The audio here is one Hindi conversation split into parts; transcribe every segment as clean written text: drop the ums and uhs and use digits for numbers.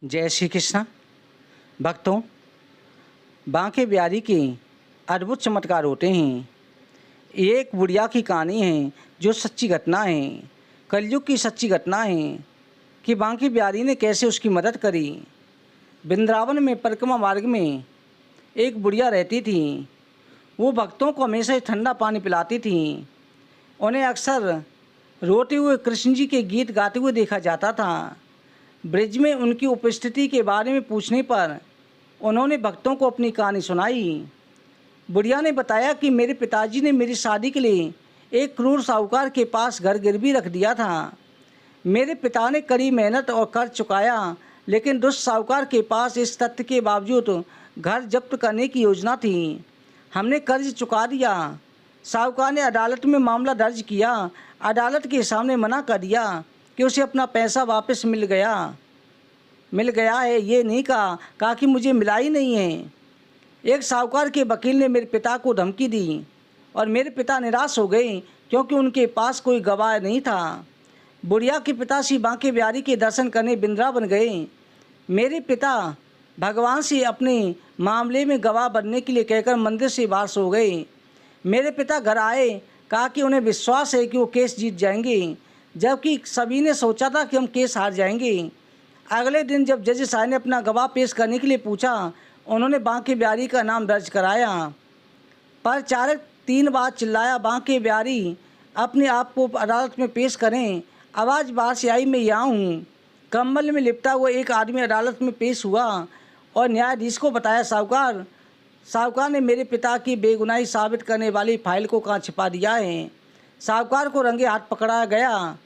जय श्री कृष्ण। भक्तों, बांके बिहारी के अद्भुत चमत्कार होते हैं। ये एक बुढ़िया की कहानी है जो सच्ची घटना है, कलयुग की सच्ची घटना है कि बांके बिहारी ने कैसे उसकी मदद करी। वृंदावन में परिक्रमा मार्ग में एक बुढ़िया रहती थी। वो भक्तों को हमेशा ठंडा पानी पिलाती थी। उन्हें अक्सर रोते हुए कृष्ण जी के गीत गाते हुए देखा जाता था। ब्रिज में उनकी उपस्थिति के बारे में पूछने पर उन्होंने भक्तों को अपनी कहानी सुनाई। बुढ़िया ने बताया कि मेरे पिताजी ने मेरी शादी के लिए एक क्रूर साहूकार के पास घर गिरवी रख दिया था। मेरे पिता ने कड़ी मेहनत और कर्ज चुकाया, लेकिन दुष्ट साहूकार के पास इस तथ्य के बावजूद घर जब्त करने की योजना थी। हमने कर्ज चुका दिया। साहूकार ने अदालत में मामला दर्ज किया। अदालत के सामने मना कर दिया कि उसे अपना पैसा वापस मिल गया है। ये नहीं कहा कि मुझे मिला ही नहीं है। एक साहूकार के वकील ने मेरे पिता को धमकी दी और मेरे पिता निराश हो गए क्योंकि उनके पास कोई गवाह नहीं था। बुढ़िया के पिता श्री बांके बिहारी के दर्शन करने वृंदावन गए। मेरे पिता भगवान से अपने मामले में गवाह बनने के लिए कहकर मंदिर से बाहर सो गए। मेरे पिता घर आए, कहा कि उन्हें विश्वास है कि वो केस जीत जाएंगे, जबकि सभी ने सोचा था कि हम केस हार जाएंगे। अगले दिन जब जज साहब ने अपना गवाह पेश करने के लिए पूछा, उन्होंने बांके बिहारी का नाम दर्ज कराया। पर चालक 3 बार चिल्लाया, बांके बिहारी अपने आप को अदालत में पेश करें। आवाज़ बाहर से आई, मैं यहाँ हूँ। कंबल में लिपटा हुआ एक आदमी अदालत में पेश हुआ और न्यायाधीश को बताया, साहूकार ने मेरे पिता की बेगुनाही साबित करने वाली फाइल को कहाँ छिपा दिया है। साहूकार को रंगे हाथ पकड़ा गया।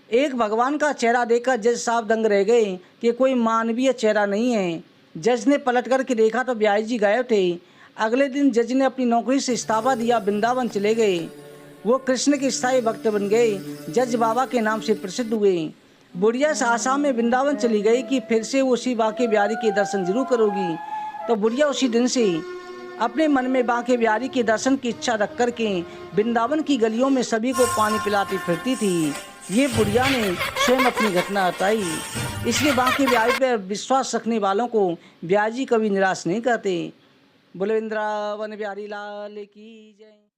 एक भगवान का चेहरा देखकर जज साहब दंग रह गए कि कोई मानवीय चेहरा नहीं है। जज ने पलट कर के देखा तो बिहारी जी गायब थे। अगले दिन जज ने अपनी नौकरी से इस्तीफा दिया, वृंदावन चले गए। वो कृष्ण के स्थायी भक्त बन गए, जज बाबा के नाम से प्रसिद्ध हुए। बुढ़िया से आसाम में वृंदावन चली गई कि फिर से वो उसी बांके बिहारी के दर्शन जरूर करोगी। तो बुढ़िया उसी दिन से अपने मन में बांके बिहारी के दर्शन की इच्छा रख कर के वृंदावन की गलियों में सभी को पानी पिलाती फिरती थी। ये बुढ़िया ने स्वयं अपनी घटना बताई। इसलिए बांके बिहारी पर विश्वास रखने वालों को बिहारी जी कभी निराश नहीं करते। बोले वृंदावन बिहारी लाल की जय।